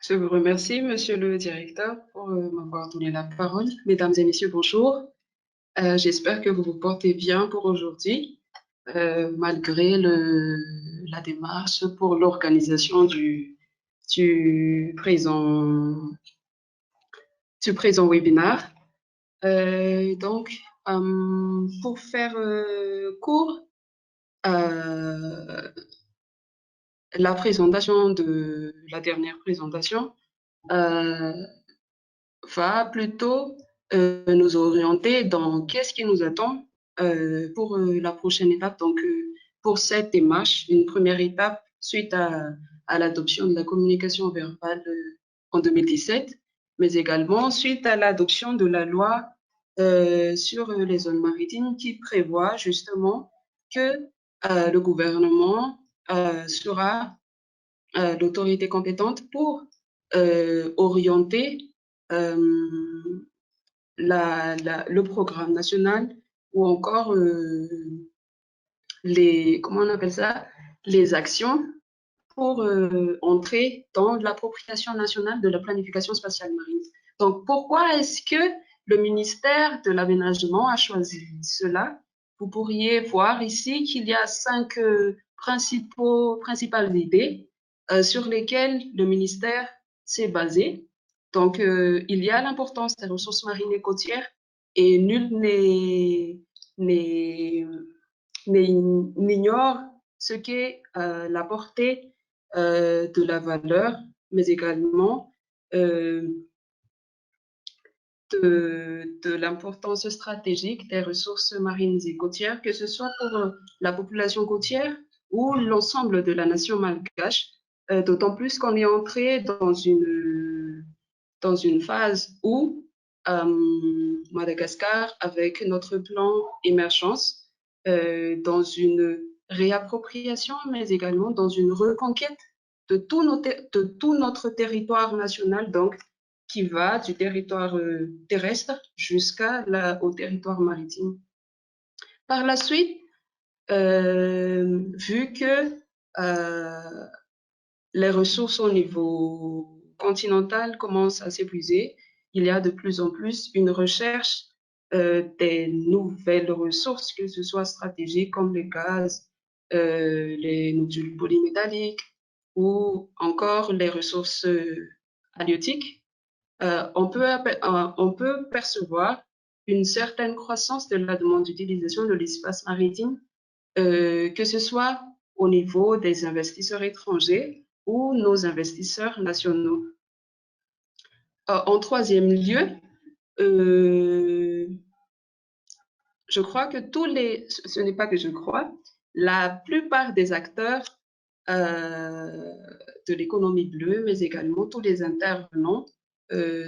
Je vous remercie, Monsieur le Directeur, pour m'avoir donné la parole. Mesdames et Messieurs, bonjour. J'espère que vous vous portez bien pour aujourd'hui, malgré la démarche pour l'organisation du présent, du présent webinaire. Pour faire court, euh, la présentation de la dernière présentation euh, va plutôt nous orienter dans qu'est-ce qui nous attend pour la prochaine étape. Pour cette démarche, une première étape suite à l'adoption de la communication verbale en 2017, mais également suite à l'adoption de la loi sur les zones maritimes qui prévoit justement que le gouvernement sera l'autorité compétente pour orienter euh, le programme national ou encore comment on appelle ça, les actions pour entrer dans l'appropriation nationale de la planification spatiale marine. Donc, pourquoi est-ce que le ministère de l'Aménagement a choisi cela? Vous pourriez voir ici qu'il y a cinq principales idées sur lesquelles le ministère s'est basé. Il y a l'importance des ressources marines et côtières et nul n'est- n'ignore ce qu'est la portée de la valeur, mais également euh, de l'importance stratégique des ressources marines et côtières, que ce soit pour la population côtière ou l'ensemble de la nation malgache, d'autant plus qu'on est entré dans une phase où Madagascar, avec notre plan émergence, dans une réappropriation, mais également dans une reconquête de tout notre territoire national, donc qui va du territoire terrestre au territoire maritime. Par la suite, vu que euh, les ressources au niveau continental commencent à s'épuiser, il y a de plus en plus une recherche des nouvelles ressources, que ce soit stratégiques comme le gaz, les nodules polymétalliques ou encore les ressources halieutiques. On peut percevoir une certaine croissance de la demande d'utilisation de l'espace maritime, que ce soit au niveau des investisseurs étrangers ou nos investisseurs nationaux. En troisième lieu, euh, je crois que ce n'est pas que je crois, la plupart des acteurs euh, de l'économie bleue, mais également tous les intervenants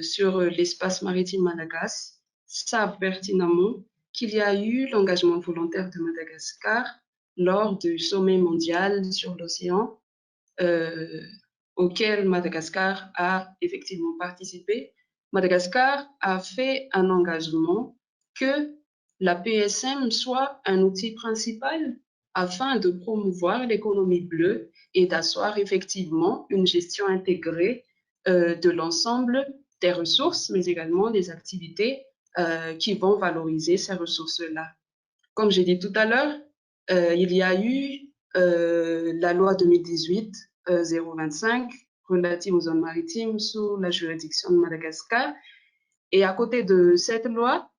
sur l'espace maritime Madagascar savent pertinemment qu'il y a eu l'engagement volontaire de Madagascar lors du sommet mondial sur l'océan euh, auquel Madagascar a effectivement participé. Madagascar a fait un engagement que la PSM soit un outil principal afin de promouvoir l'économie bleue et d'asseoir effectivement une gestion intégrée de l'ensemble des ressources, mais également des activités qui vont valoriser ces ressources-là. Comme j'ai dit tout à l'heure, il y a eu la loi 2018-025 relative aux zones maritimes sous la juridiction de Madagascar. Et à côté de cette loi,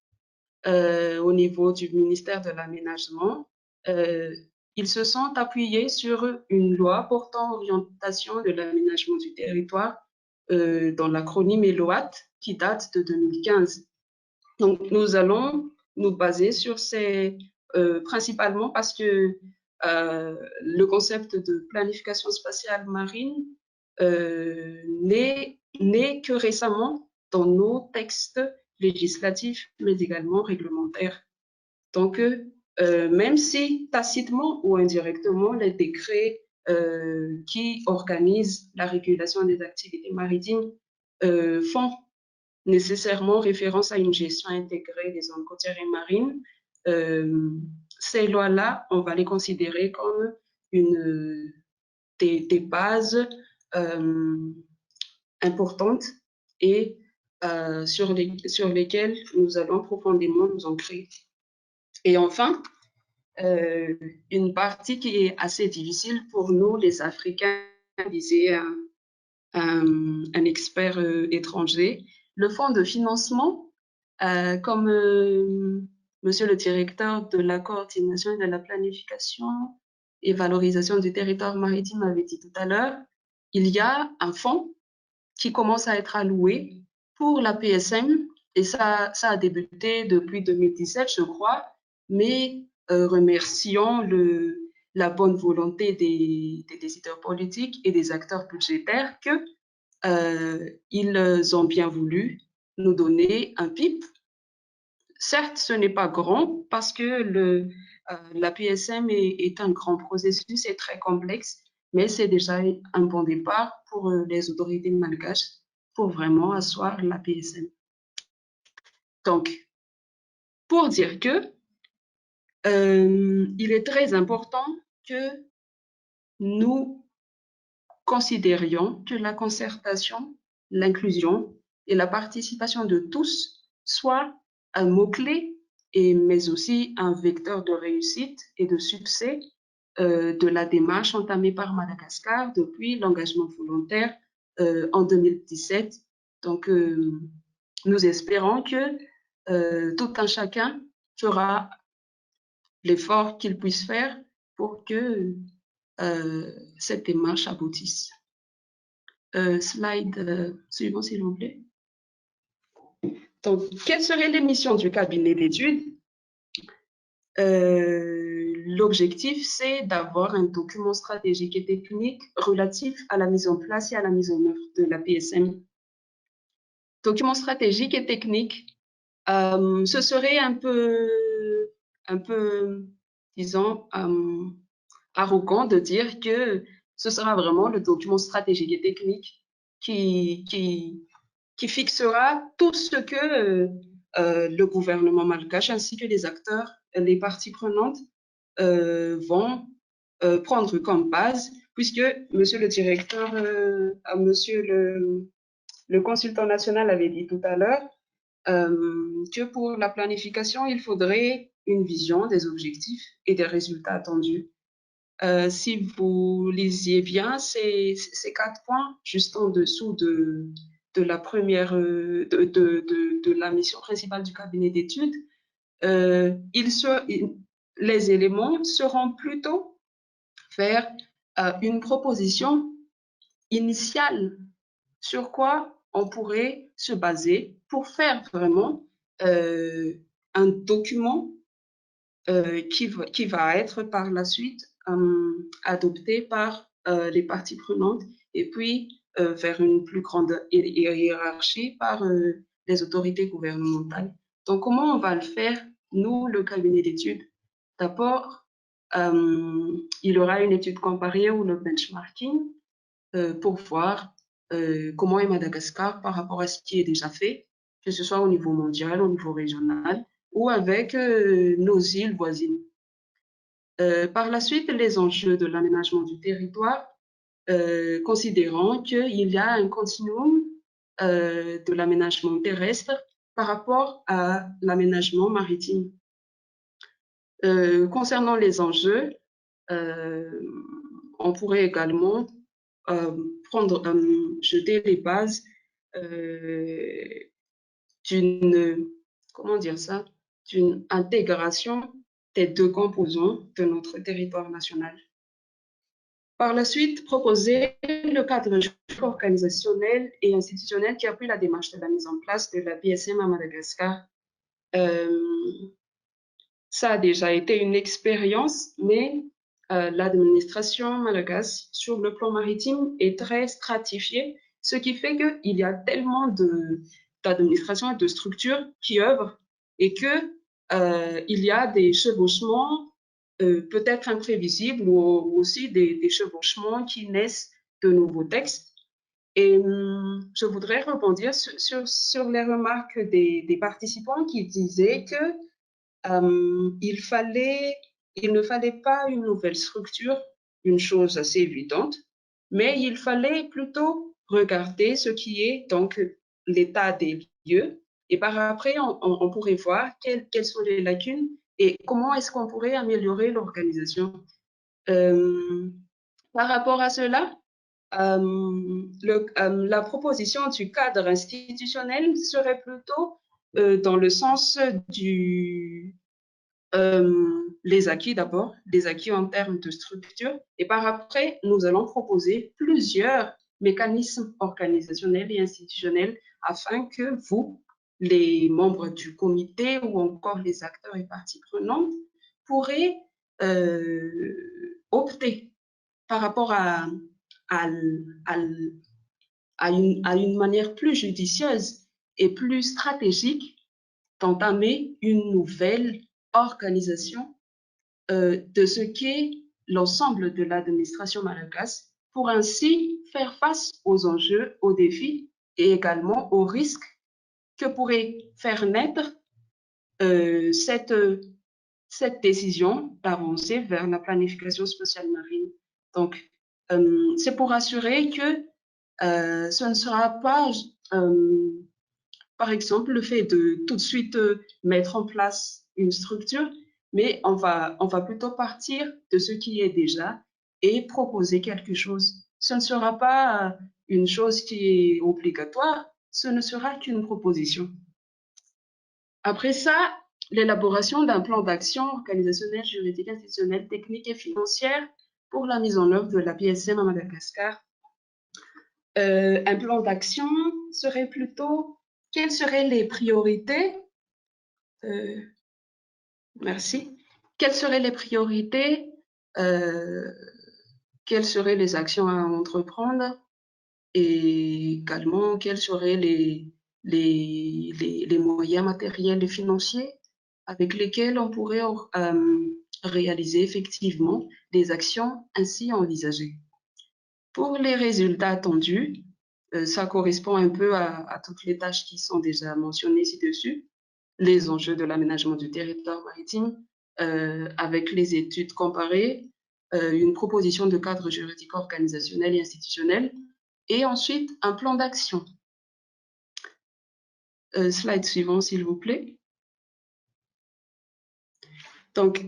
au niveau du ministère de l'Aménagement, euh, ils se sont appuyés sur une loi portant orientation de l'aménagement du territoire dans l'acronyme ELOAT qui date de 2015. Donc, nous allons nous baser sur principalement parce que le concept de planification spatiale marine n'est que récemment dans nos textes législatifs, mais également réglementaires. Donc, même si tacitement ou indirectement, les décrets qui organisent la régulation des activités maritimes font nécessairement référence à une gestion intégrée des zones côtières et marines. Euh, Ces lois-là, on va les considérer comme une, des bases euh, importantes et sur lesquelles nous allons profondément nous ancrer. Et enfin, une partie qui est assez difficile pour nous, les Africains, disait un expert étranger, le fonds de financement, comme Monsieur le directeur de la coordination et de la planification et valorisation du territoire maritime avait dit tout à l'heure, il y a un fonds qui commence à être alloué pour la PSM et ça a débuté depuis 2017, je crois, mais remercions la bonne volonté des décideurs politiques et des acteurs budgétaires que ils ont bien voulu nous donner un PIP. Certes, ce n'est pas grand parce que la PSM est un grand processus et très complexe, mais c'est déjà un bon départ pour les autorités malgaches pour vraiment asseoir la PSM. Donc, pour dire que il est très important que nous considérions que la concertation, l'inclusion et la participation de tous soient un mot-clé, mais aussi un vecteur de réussite et de succès de la démarche entamée par Madagascar depuis l'engagement volontaire en 2017. Donc, nous espérons que tout un chacun fera l'effort qu'il puisse faire pour que cette démarche aboutisse. Slide suivant, s'il vous plaît. Donc, quelle serait les missions du cabinet d'études? L'objectif, c'est d'avoir un document stratégique et technique relatif à la mise en place et à la mise en œuvre de la PSM. Document stratégique et technique, ce serait un peu disons, arrogant de dire que ce sera vraiment le document stratégique et technique qui fixera tout ce que le gouvernement malgache ainsi que les acteurs, les parties prenantes vont prendre comme base, puisque monsieur le directeur, monsieur le consultant national avait dit tout à l'heure que pour la planification, il faudrait une vision des objectifs et des résultats attendus. Si vous lisiez bien ces 4 points, juste en dessous de la première, de la mission principale du cabinet d'études, les éléments seront plutôt faire une proposition initiale sur quoi on pourrait se baser pour faire vraiment un document qui va être par la suite adopté par les parties prenantes et puis vers une plus grande hiérarchie par les autorités gouvernementales. Donc, comment on va le faire, nous, le cabinet d'études? D'abord, il y aura une étude comparée ou le benchmarking pour voir comment est Madagascar par rapport à ce qui est déjà fait, que ce soit au niveau mondial, au niveau régional ou avec nos îles voisines. Par la suite, les enjeux de l'aménagement du territoire, considérant qu'il y a un continuum de l'aménagement terrestre par rapport à l'aménagement maritime. Concernant les enjeux, on pourrait également jeter les bases d'une, comment dire ça, d'une intégration des deux composants de notre territoire national. Par la suite, proposer le cadre organisationnel et institutionnel qui appuie la démarche de la mise en place de la PSM à Madagascar. Ça a déjà été une expérience, mais l'administration malagasy sur le plan maritime est très stratifiée, ce qui fait qu'il y a tellement d'administrations et de structures qui œuvrent et que il y a des chevauchements peut-être imprévisibles ou aussi des chevauchements qui naissent de nouveaux textes. Et je voudrais rebondir sur les remarques des participants qui disaient que il ne fallait pas une nouvelle structure, une chose assez évidente, mais il fallait plutôt regarder ce qui est donc l'état des lieux et par après, on pourrait voir quelles sont les lacunes et comment est-ce qu'on pourrait améliorer l'organisation. Par rapport à cela, la proposition du cadre institutionnel serait plutôt dans le sens du les acquis d'abord, les acquis en termes de structure, et par après, nous allons proposer plusieurs mécanismes organisationnels et institutionnels afin que vous, les membres du comité ou encore les acteurs et parties prenantes, pourrez opter par rapport à, à, à une manière plus judicieuse et plus stratégique d'entamer une nouvelle organisation de ce qu'est l'ensemble de l'administration malagasy pour ainsi faire face aux enjeux, aux défis et également aux risques que pourrait faire naître cette, cette décision d'avancer vers la planification spatiale marine. Donc, c'est pour assurer que ce ne sera pas, par exemple, le fait de tout de suite mettre en place une structure, mais on va plutôt partir de ce qui est déjà et proposer quelque chose. Ce ne sera pas une chose qui est obligatoire, ce ne sera qu'une proposition. Après ça, l'élaboration d'un plan d'action organisationnel, juridique, institutionnel, technique et financière pour la mise en œuvre de la PSM à Madagascar. Un plan d'action serait plutôt quelles seraient les priorités merci. Quelles seraient les priorités quelles seraient les actions à entreprendre et également quels seraient les moyens matériels et financiers avec lesquels on pourrait réaliser effectivement des actions ainsi envisagées. Pour les résultats attendus, ça correspond un peu à toutes les tâches qui sont déjà mentionnées ci-dessus, les enjeux de l'aménagement du territoire maritime, avec les études comparées, une proposition de cadre juridique organisationnel et institutionnel, et ensuite un plan d'action. Slide suivant, s'il vous plaît. Donc,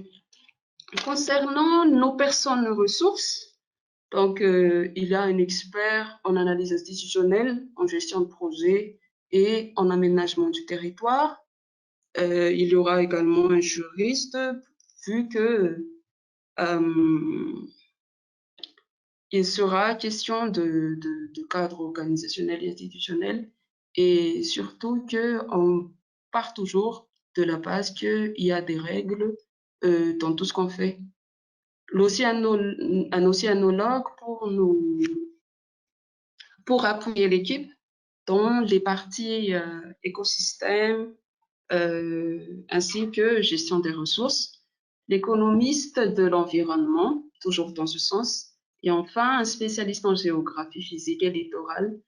concernant nos personnes ressources, donc, il y a un expert en analyse institutionnelle, en gestion de projet et en aménagement du territoire. Il y aura également un juriste, vu que il sera question de cadre organisationnel et institutionnel et surtout qu'on part toujours de la base qu'il y a des règles dans tout ce qu'on fait. Un océanologue pour appuyer l'équipe dans les parties écosystème ainsi que gestion des ressources, l'économiste de l'environnement, toujours dans ce sens, et enfin un spécialiste en géographie physique et littorale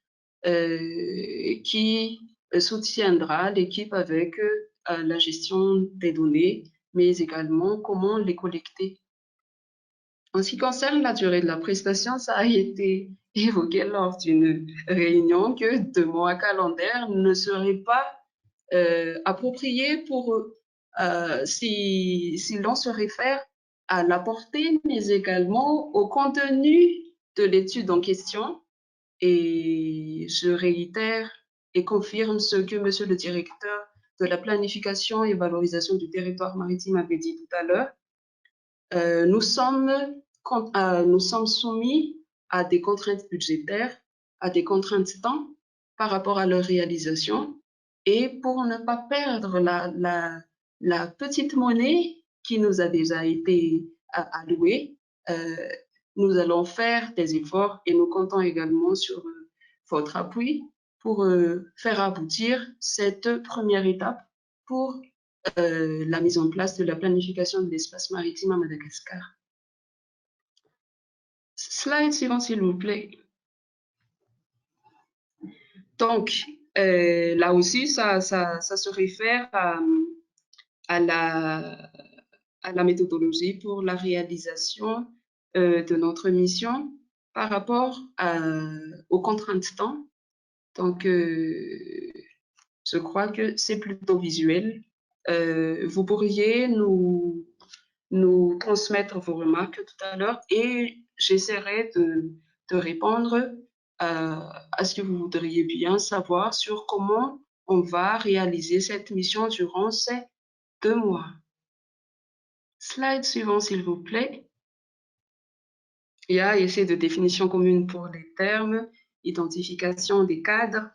qui soutiendra l'équipe avec la gestion des données, mais également comment les collecter. En ce qui concerne la durée de la prestation, ça a été évoqué lors d'une réunion que 2 mois calendaires ne seraient pas appropriés pour si l'on se réfère à la portée, mais également au contenu de l'étude en question. Et je réitère et confirme ce que Monsieur le directeur de la planification et valorisation du territoire maritime avait dit tout à l'heure. Nous sommes soumis à des contraintes budgétaires, à des contraintes de temps par rapport à leur réalisation. Et pour ne pas perdre la petite monnaie qui nous a déjà été allouée, nous allons faire des efforts et nous comptons également sur votre appui pour faire aboutir cette première étape pour la mise en place de la planification de l'espace maritime à Madagascar. Slide suivant, s'il vous plaît. Donc, là aussi, ça se réfère à la méthodologie pour la réalisation de notre mission. par rapport aux contraintes temps. Donc, je crois que c'est plutôt visuel. Vous pourriez nous transmettre vos remarques tout à l'heure et j'essaierai de répondre à ce que vous voudriez bien savoir sur comment on va réaliser cette mission durant ces 2 mois. Slide suivant, s'il vous plaît. Il y a essai de définition commune pour les termes, identification des cadres,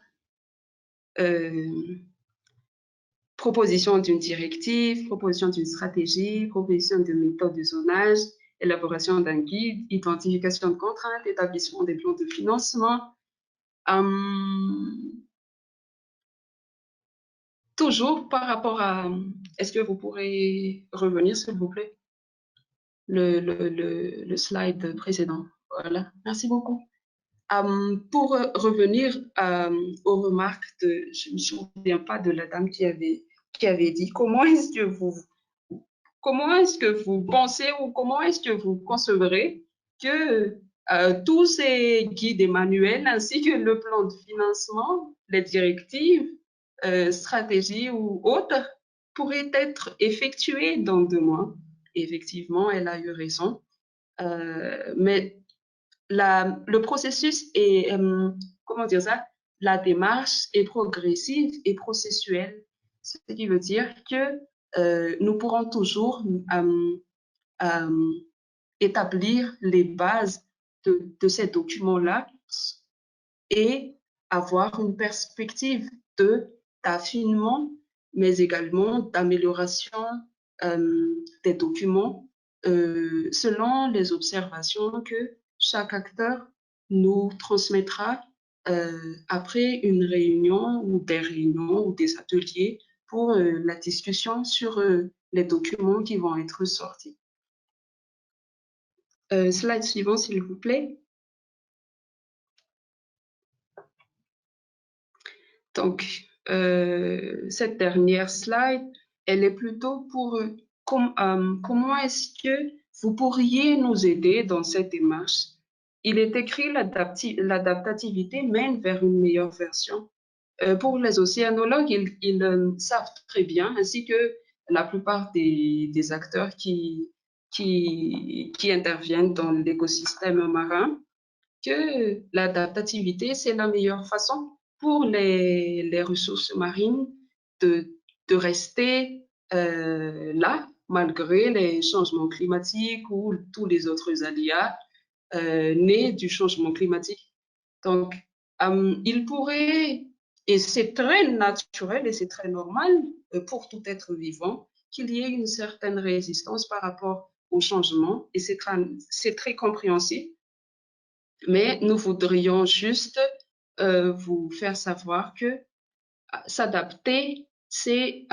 proposition d'une directive, proposition d'une stratégie, proposition de méthode de zonage, élaboration d'un guide, identification de contraintes, établissement des plans de financement. Toujours par rapport à... Est-ce que vous pourrez revenir, s'il vous plaît, le slide précédent? Voilà, merci beaucoup. Pour revenir aux remarques je ne me souviens pas de la dame qui avait dit comment est-ce que vous pensez ou comment est-ce que vous concevrez que tous ces guides et manuels ainsi que le plan de financement, les directives, stratégies ou autres pourraient être effectués dans 2 mois. Effectivement, elle a eu raison. Mais le processus est, comment dire ça, la démarche est progressive et processuelle, ce qui veut dire que nous pourrons toujours établir les bases de ces documents-là et avoir une perspective d'affinement, mais également d'amélioration des documents selon les observations que chaque acteur nous transmettra après une réunion ou des réunions ou des ateliers pour la discussion sur les documents qui vont être sortis. Slide suivant, s'il vous plaît. Donc, cette dernière slide, elle est plutôt pour comment est-ce que vous pourriez nous aider dans cette démarche. Il est écrit l'adaptativité mène vers une meilleure version. Pour les océanologues, ils savent très bien, ainsi que la plupart des acteurs qui interviennent dans l'écosystème marin, que l'adaptativité, c'est la meilleure façon pour les ressources marines de rester là, malgré les changements climatiques ou tous les autres aléas nés du changement climatique. Donc, il pourrait, et c'est très naturel et c'est très normal pour tout être vivant, qu'il y ait une certaine résistance par rapport au changement, et c'est très compréhensible. Mais nous voudrions juste vous faire savoir que s'adapter, c'est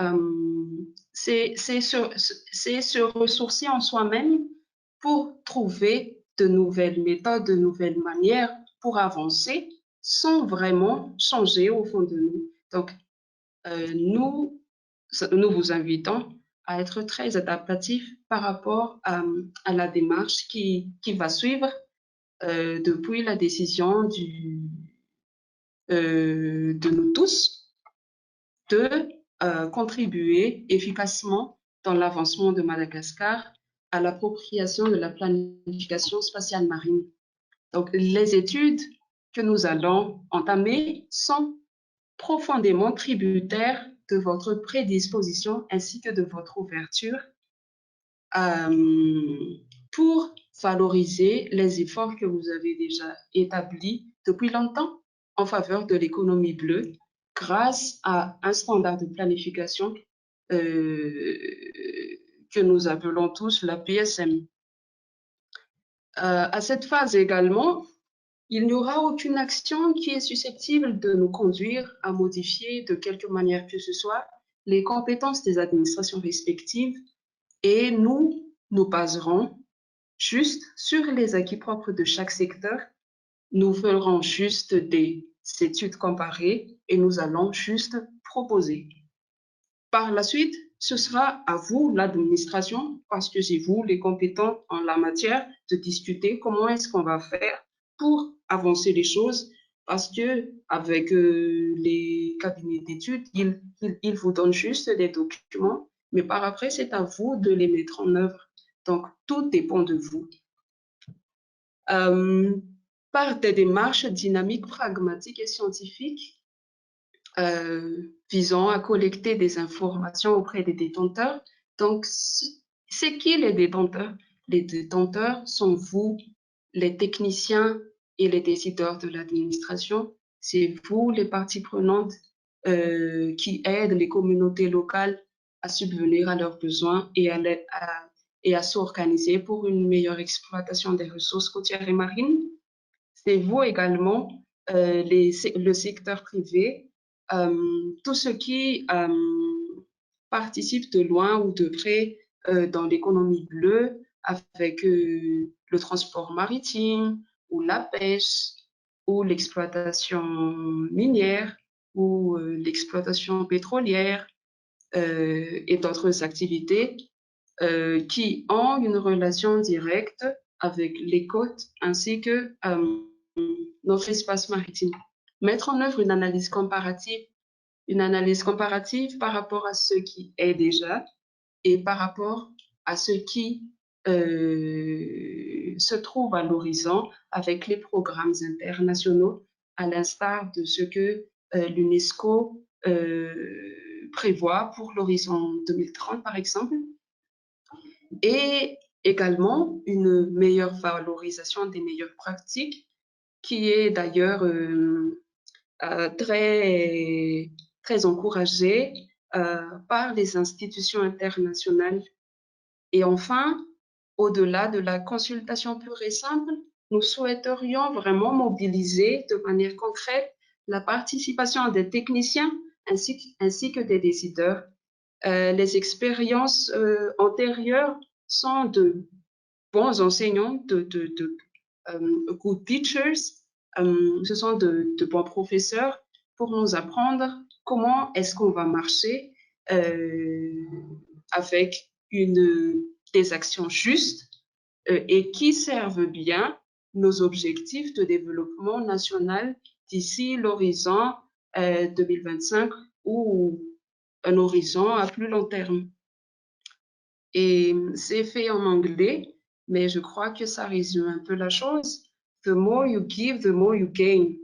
se ressourcer en soi-même pour trouver de nouvelles méthodes, de nouvelles manières pour avancer sans vraiment changer au fond de nous. Donc, nous vous invitons à être très adaptatifs par rapport à la démarche qui va suivre depuis la décision de nous tous de contribuer efficacement dans l'avancement de Madagascar à l'appropriation de la planification spatiale marine. Donc, les études que nous allons entamer sont profondément tributaires de votre prédisposition ainsi que de votre ouverture pour valoriser les efforts que vous avez déjà établis depuis longtemps en faveur de l'économie bleue grâce à un standard de planification que nous appelons tous la PSM. À cette phase également, il n'y aura aucune action qui est susceptible de nous conduire à modifier de quelque manière que ce soit les compétences des administrations respectives et nous nous baserons juste sur les acquis propres de chaque secteur. Nous ferons juste des études comparées et nous allons juste proposer. Par la suite, ce sera à vous, l'administration, parce que c'est vous les compétents en la matière, de discuter comment est-ce qu'on va faire pour avancer les choses, parce que avec les cabinets d'études, ils vous donnent juste des documents, mais par après, c'est à vous de les mettre en œuvre. Donc, tout dépend de vous. Par des démarches dynamiques, pragmatiques et scientifiques, visant à collecter des informations auprès des détenteurs. Donc, c'est qui les détenteurs? Les détenteurs sont vous, les techniciens et les décideurs de l'administration. C'est vous, les parties prenantes, qui aident les communautés locales à subvenir à leurs besoins et à s'organiser pour une meilleure exploitation des ressources côtières et marines. C'est vous également, le secteur privé, tous ceux qui participent de loin ou de près dans l'économie bleue avec le transport maritime ou la pêche ou l'exploitation minière ou l'exploitation pétrolière et d'autres activités qui ont une relation directe avec les côtes ainsi que notre espace maritime. Mettre en œuvre une analyse comparative par rapport à ce qui est déjà et par rapport à ce qui se trouve à l'horizon avec les programmes internationaux, à l'instar de ce que l'UNESCO prévoit pour l'horizon 2030, par exemple, et également une meilleure valorisation des meilleures pratiques qui est d'ailleurs très, très encouragée par les institutions internationales. Et enfin, au-delà de la consultation pure et simple, nous souhaiterions vraiment mobiliser de manière concrète la participation des techniciens ainsi que des décideurs. Les expériences antérieures sont de bons enseignants, de good teachers, ce sont de bons professeurs pour nous apprendre comment est-ce qu'on va marcher avec des actions justes et qui servent bien nos objectifs de développement national d'ici l'horizon 2025 ou un horizon à plus long terme. Et c'est fait en anglais, mais je crois que ça résume un peu la chose. The more you give, the more you gain.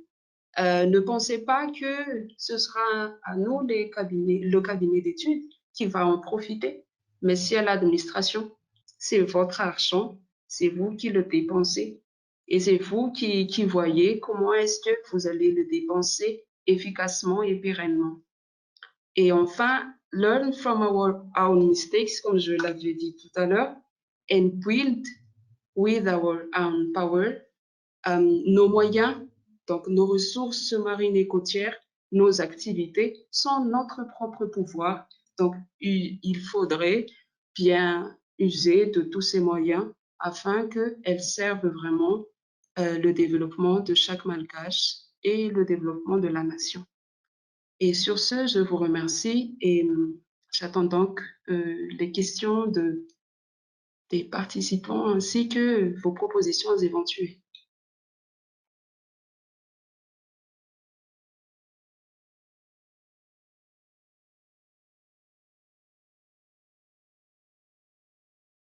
Ne pensez pas que ce sera à nous, le cabinet d'études, qui va en profiter, mais c'est à l'administration. C'est votre argent, c'est vous qui le dépensez et c'est vous qui voyez comment est-ce que vous allez le dépenser efficacement et pérennement. Et enfin, learn from our own mistakes, comme je l'avais dit tout à l'heure, and build with our own power. Nos moyens, donc nos ressources marines et côtières, nos activités sont notre propre pouvoir. Donc, il faudrait bien user de tous ces moyens afin qu'elles servent vraiment le développement de chaque Malgache et le développement de la nation. Et sur ce, je vous remercie et j'attends donc les questions des participants ainsi que vos propositions éventuelles.